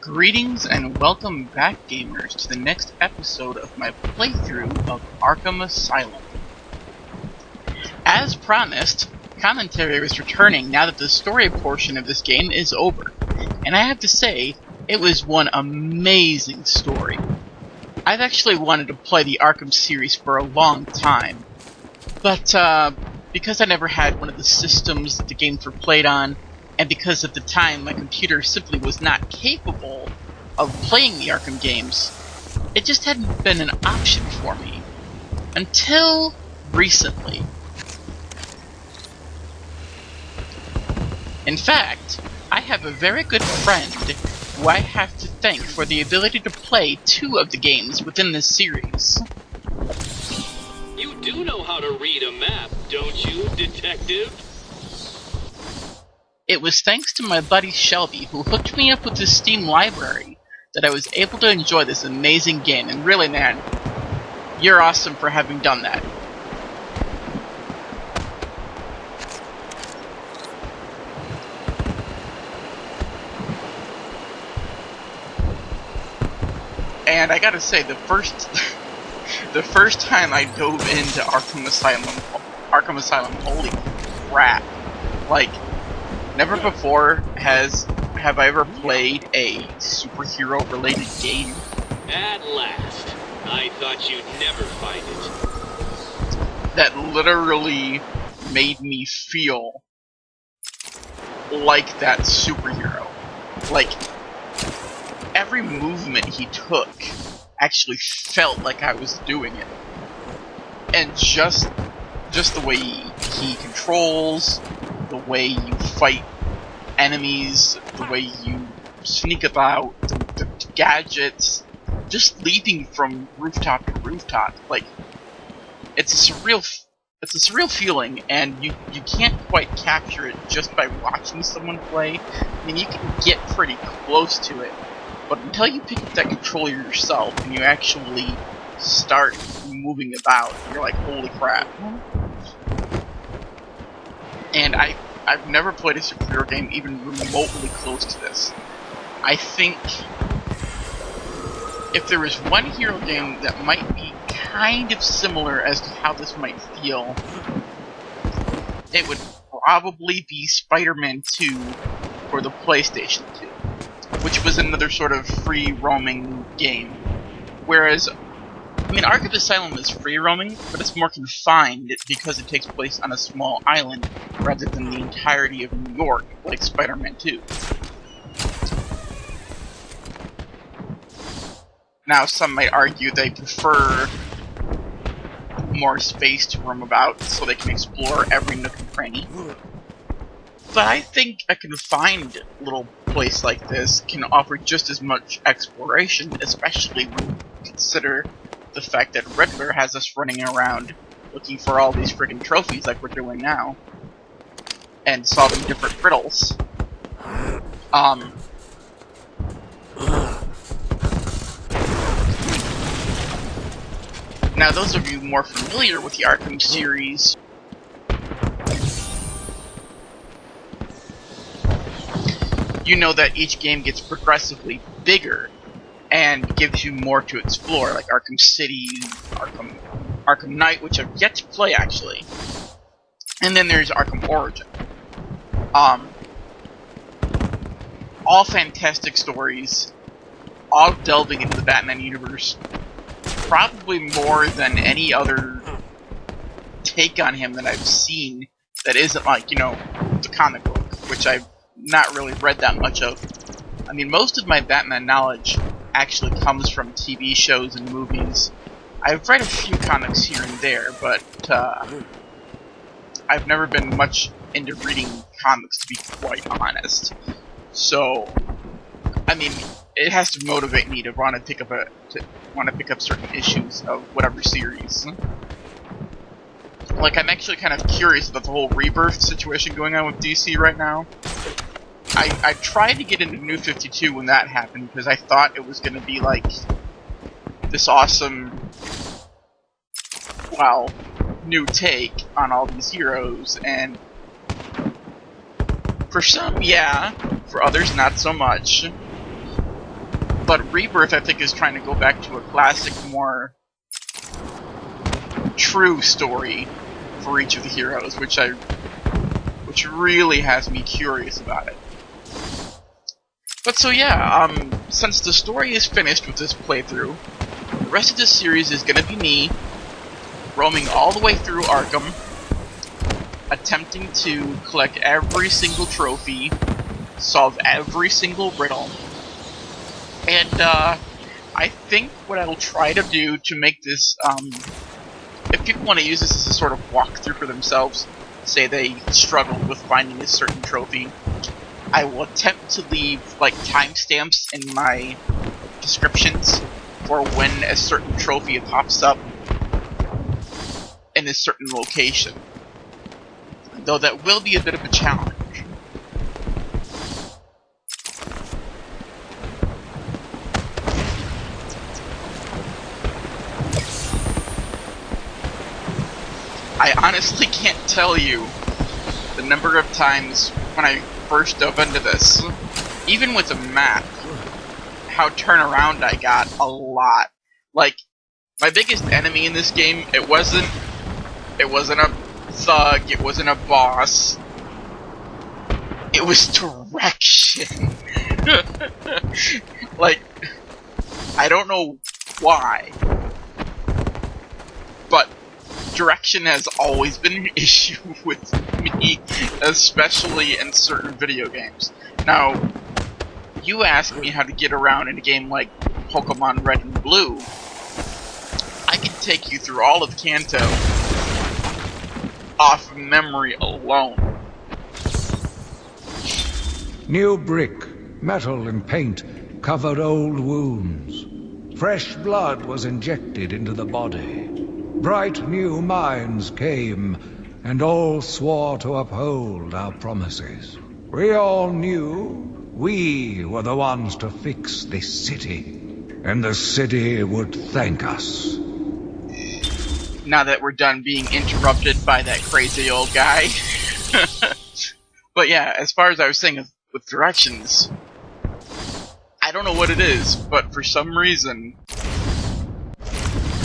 Greetings and welcome back, gamers, to the next episode of my playthrough of Arkham Asylum. As promised, commentary is returning now that the story portion of this game is over, and I have to say, it was one amazing story. I've actually wanted to play the Arkham series for a long time, but because I never had one of the systems that the games were played on, and because at the time my computer simply was not capable of playing the Arkham games, it just hadn't been an option for me. Until recently. In fact, I have a very good friend who I have to thank for the ability to play 2 of the games within this series. You do know how to read a map, don't you, detective? It was thanks to my buddy Shelby, who hooked me up with his Steam library, that I was able to enjoy this amazing game, and really, man, you're awesome for having done that. And I gotta say, the first time I dove into Arkham Asylum, holy crap, like, never before have I ever played a superhero-related game. At last. I thought you'd never find it. That literally made me feel like that superhero. Like, every movement he took actually felt like I was doing it. And just the way he controls, the way you fight enemies, the way you sneak about, the gadgets, just leaping from rooftop to rooftop, like, it's a surreal feeling, and you can't quite capture it just by watching someone play. I mean, you can get pretty close to it, but until you pick up that controller yourself and you actually start moving about, you're like, holy crap. And I've never played a superhero game even remotely close to this. I think if there was one hero game that might be kind of similar as to how this might feel, it would probably be Spider-Man 2 for the PlayStation 2, which was another sort of free roaming game. Whereas, I mean, Arkham Asylum is free roaming, but it's more confined because it takes place on a small island rather than the entirety of New York, like Spider-Man 2. Now, some might argue they prefer more space to roam about so they can explore every nook and cranny. But I think a confined little place like this can offer just as much exploration, especially when you consider the fact that Riddler has us running around looking for all these friggin' trophies like we're doing now, and solving different riddles. Now, those of you more familiar with the Arkham series you know that each game gets progressively bigger and gives you more to explore, like Arkham City, Arkham Knight, which I've yet to play, actually. And then there's Arkham Origin. All fantastic stories, all delving into the Batman universe, probably more than any other take on him that I've seen that isn't like, you know, the comic book, which I've not really read that much of. I mean, most of my Batman knowledge actually comes from TV shows and movies. I've read a few comics here and there, but I've never been much into reading comics, to be quite honest. So, I mean, it has to motivate me to want to pick up certain issues of whatever series. Like, I'm actually kind of curious about the whole Rebirth situation going on with DC right now. I tried to get into New 52 when that happened, because I thought it was going to be like this awesome, well, new take on all these heroes, and for some, yeah, for others, not so much. But Rebirth, I think, is trying to go back to a classic, more true story for each of the heroes, which really has me curious about it. But so yeah, since the story is finished with this playthrough, the rest of this series is gonna be me roaming all the way through Arkham, attempting to collect every single trophy, solve every single riddle, and I think what I'll try to do to make this, if people want to use this as a sort of walkthrough for themselves, say they struggled with finding a certain trophy, I will attempt to leave like timestamps in my descriptions for when a certain trophy pops up in a certain location. Though that will be a bit of a challenge. I honestly can't tell you the number of times when I first dove into this, even with a map, how turnaround I got a lot. Like, my biggest enemy in this game, it wasn't a thug, it wasn't a boss, it was direction. Like, I don't know why, but direction has always been an issue with me, especially in certain video games. Now, you ask me how to get around in a game like Pokemon Red and Blue, I can take you through all of Kanto off memory alone. New brick, metal and paint covered old wounds. Fresh blood was injected into the body. Bright new minds came, and all swore to uphold our promises. We all knew we were the ones to fix this city, and the city would thank us. Now that we're done being interrupted by that crazy old guy. But yeah, as far as I was saying with directions, I don't know what it is, but for some reason,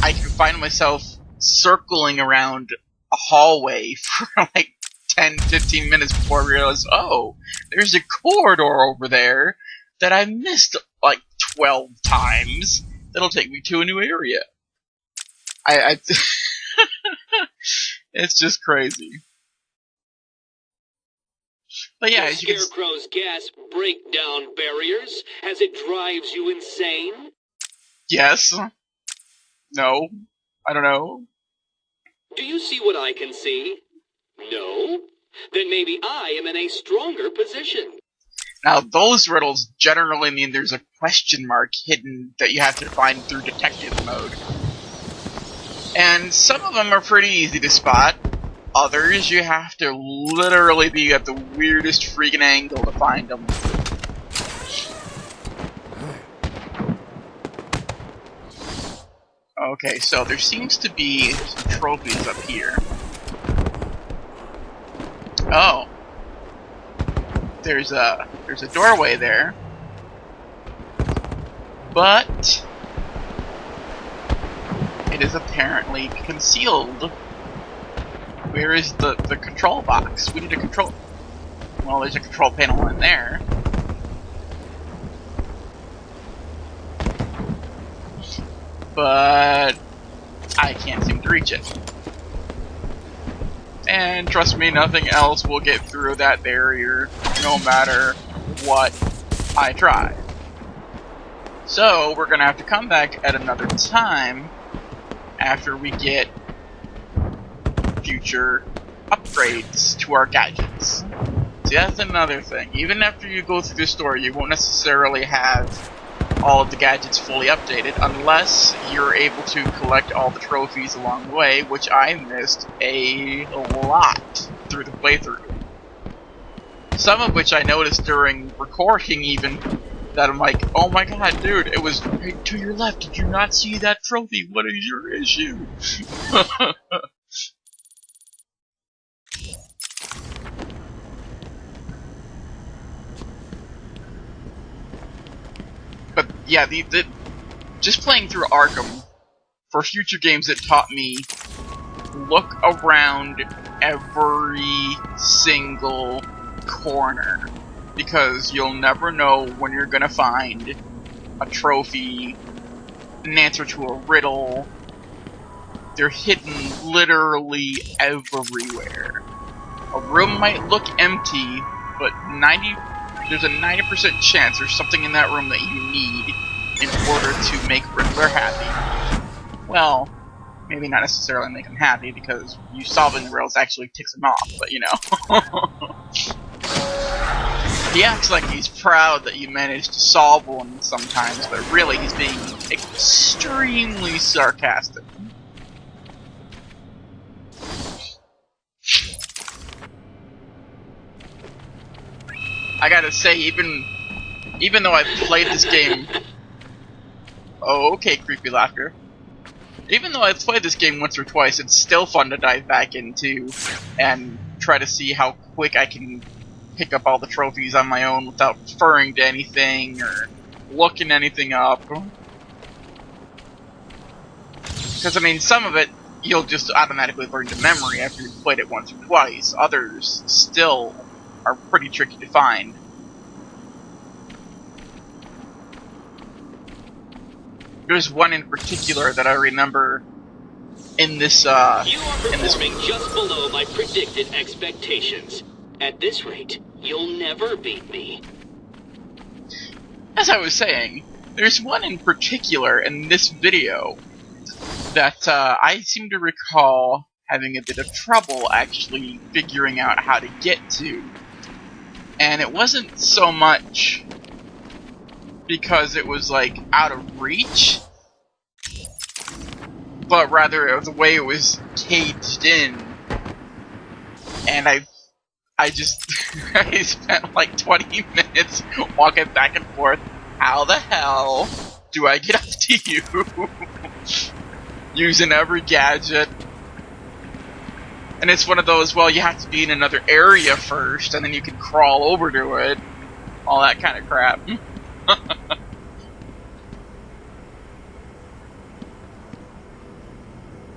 I can find myself circling around a hallway for like 10-15 minutes before I realize, oh, there's a corridor over there that I missed like 12 times that'll take me to a new area. It's just crazy. But yeah, The as you can Scarecrow's gas break down barriers as it drives you insane? yes. No. I don't know. Do you see what I can see? No? Then maybe I am in a stronger position. Now, those riddles generally mean there's a question mark hidden that you have to find through detective mode. And some of them are pretty easy to spot. Others, you have to literally be at the weirdest freaking angle to find them. Okay, so there seems to be some trophies up here. Oh. There's a doorway there. But it is apparently concealed. Where is the control box? We need a control... Well, there's a control panel in there. But I can't seem to reach it. And trust me, nothing else will get through that barrier, no matter what I try. So, we're gonna have to come back at another time after we get future upgrades to our gadgets. See, that's another thing. Even after you go through the story, you won't necessarily have all of the gadgets fully updated unless you're able to collect all the trophies along the way, which I missed a lot through the playthrough. Some of which I noticed during recording even, that I'm like, oh my god, dude, it was right to your left, did you not see that trophy? What is your issue? But yeah, the just playing through Arkham, for future games it taught me, look around every single corner, because you'll never know when you're gonna find a trophy, an answer to a riddle. They're hidden literally everywhere. A room might look empty, but there's a 90% chance there's something in that room that you need in order to make Riddler happy. Well, maybe not necessarily make him happy, because you solving the riddles actually ticks him off, but you know. He acts like he's proud that you managed to solve one sometimes, but really he's being extremely sarcastic. I gotta say, even though I've played this game... Oh, okay, creepy laughter. Even though I've played this game once or twice, it's still fun to dive back into and try to see how quick I can pick up all the trophies on my own without referring to anything or looking anything up. Because, I mean, some of it you'll just automatically learn to memory after you've played it once or twice. Others still are pretty tricky to find. There's one in particular that I remember in this, You are performing just below my predicted expectations. At this rate, you'll never beat me. As I was saying, there's one in particular in this video that I seem to recall having a bit of trouble actually figuring out how to get to. And it wasn't so much because it was like out of reach, but rather the way it was caged in. And I just I spent like 20 minutes walking back and forth. How the hell do I get up to you? Using every gadget. And it's one of those, well, you have to be in another area first, and then you can crawl over to it. All that kind of crap.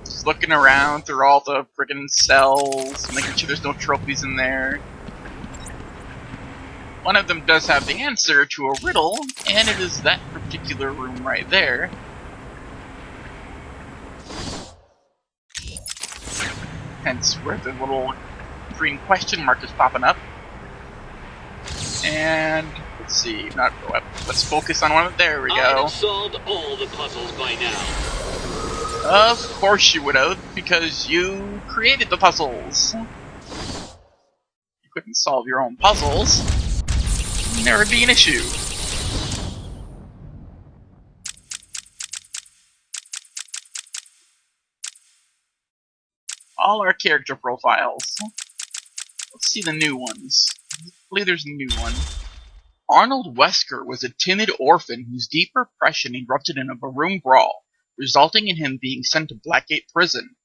Just looking around through all the friggin' cells, making sure there's no trophies in there. One of them does have the answer to a riddle, and it is that particular room right there. Hence where the little green question mark is popping up. And let's see, let's focus on one. There we go. I have solved all the puzzles by now. Of course you would have, because you created the puzzles. You couldn't solve your own puzzles. It'd never be an issue. All our character profiles. Let's see the new ones. I believe there's a new one. Arnold Wesker was a timid orphan whose deep repression erupted in a barroom brawl, resulting in him being sent to Blackgate Prison.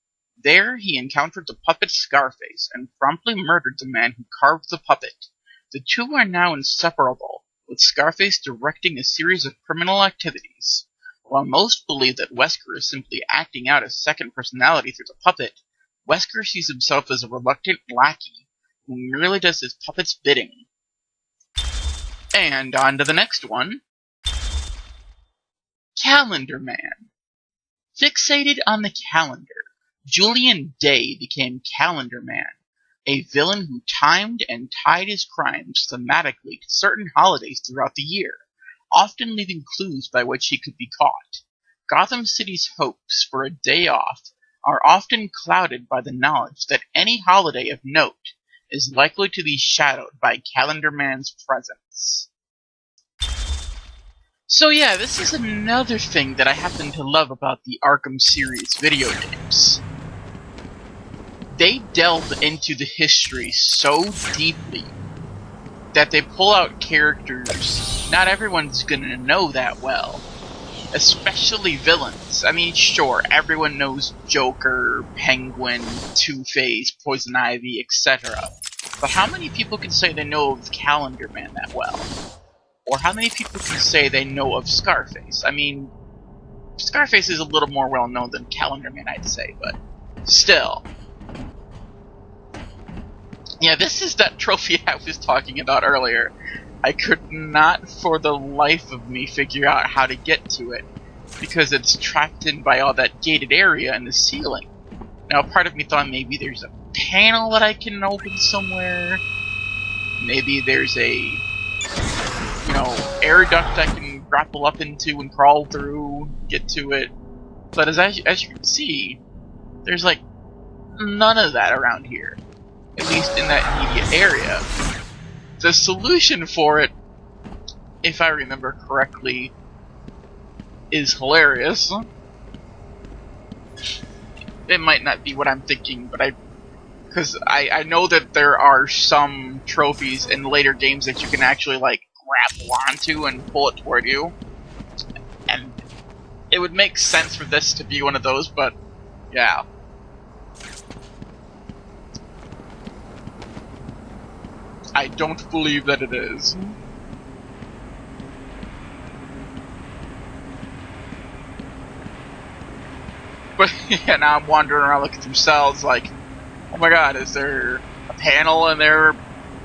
There, he encountered the puppet Scarface and promptly murdered the man who carved the puppet. The two are now inseparable, with Scarface directing a series of criminal activities. While most believe that Wesker is simply acting out a second personality through the puppet, Wesker sees himself as a reluctant lackey who merely does his puppet's bidding. And on to the next one. Calendar Man. Fixated on the calendar, Julian Day became Calendar Man, a villain who timed and tied his crimes thematically to certain holidays throughout the year, often leaving clues by which he could be caught. Gotham City's hopes for a day off are often clouded by the knowledge that any holiday of note is likely to be shadowed by Calendar Man's presence. So yeah, this is another thing that I happen to love about the Arkham series video games. They delve into the history so deeply that they pull out characters not everyone's gonna know that well. Especially villains. I mean, sure, everyone knows Joker, Penguin, Two-Face, Poison Ivy, etc. But how many people can say they know of Calendar Man that well? or how many people can say they know of Scarface? I mean, Scarface is a little more well known than Calendar Man, I'd say, but still. Yeah, this is that trophy I was talking about earlier. I could not for the life of me figure out how to get to it, because it's trapped in by all that gated area in the ceiling. Now, part of me thought maybe there's a panel that I can open somewhere. Maybe there's a, air duct I can grapple up into and crawl through, get to it. But as you can see, there's like none of that around here. At least in that immediate area. The solution for it, if I remember correctly, is hilarious. It might not be what I'm thinking, but because I know that there are some trophies in later games that you can actually like grapple onto and pull it toward you, and it would make sense for this to be one of those, but yeah. I don't believe that it is. But yeah, now I'm wandering around looking through cells like, oh my god, is there a panel in there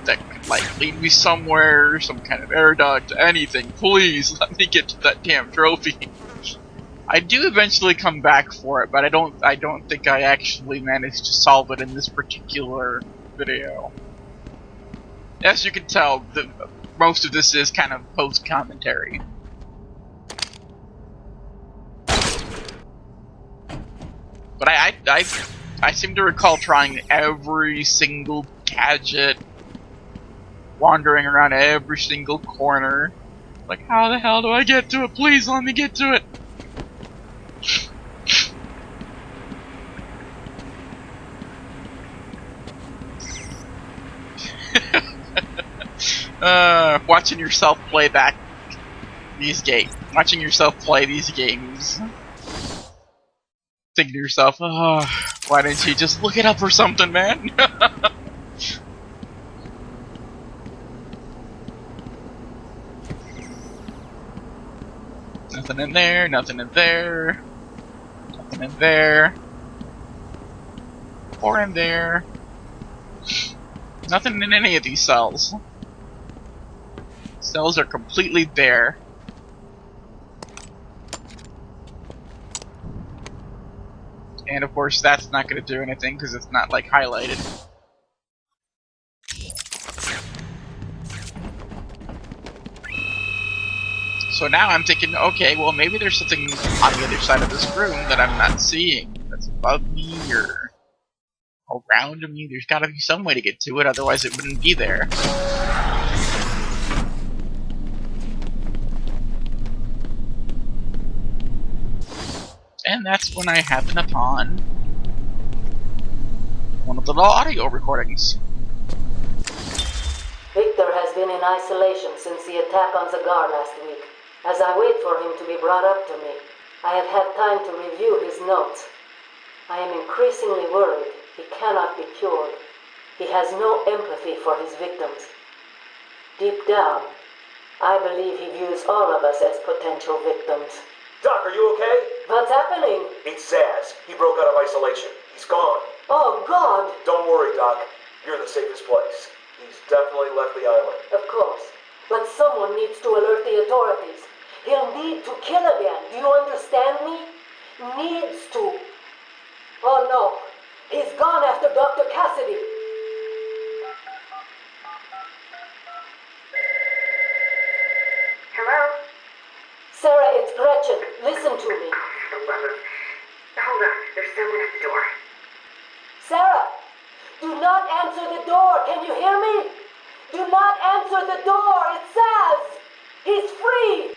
that could like lead me somewhere, some kind of air duct, anything, please let me get to that damn trophy. I do eventually come back for it, but I don't think I actually managed to solve it in this particular video. As you can tell, most of this is kind of post-commentary. But I seem to recall trying every single gadget, wandering around every single corner. Like, how the hell do I get to it? Please let me get to it! Watching yourself play back these games. Watching yourself play these games. Thinking to yourself, oh, why didn't you just look it up or something, man? Nothing in there, nothing in there. Nothing in there. Or in there. Nothing in any of these cells. Cells are completely bare. And of course that's not going to do anything because it's not like highlighted. So now I'm thinking, okay, well maybe there's something on the other side of this room that I'm not seeing. That's above me or around me. There's got to be some way to get to it, otherwise it wouldn't be there. And that's when I happen upon one of the audio recordings. Victor has been in isolation since the attack on Zagar last week. As I wait for him to be brought up to me, I have had time to review his notes. I am increasingly worried he cannot be cured. He has no empathy for his victims. Deep down, I believe he views all of us as potential victims. Doc, are you okay? What's happening? It's Zsasz. He broke out of isolation. He's gone. Oh, God! Don't worry, Doc. You're in the safest place. He's definitely left the island. Of course. But someone needs to alert the authorities. He'll need to kill again. Do you understand me? Needs to. Oh, no. He's gone after Dr. Cassidy. Hello? Sarah, it's Gretchen. Listen to me. For the love of... Hold on. There's someone at the door. Sarah! Do not answer the door. Can you hear me? Do not answer the door. It's Zsasz. He's free.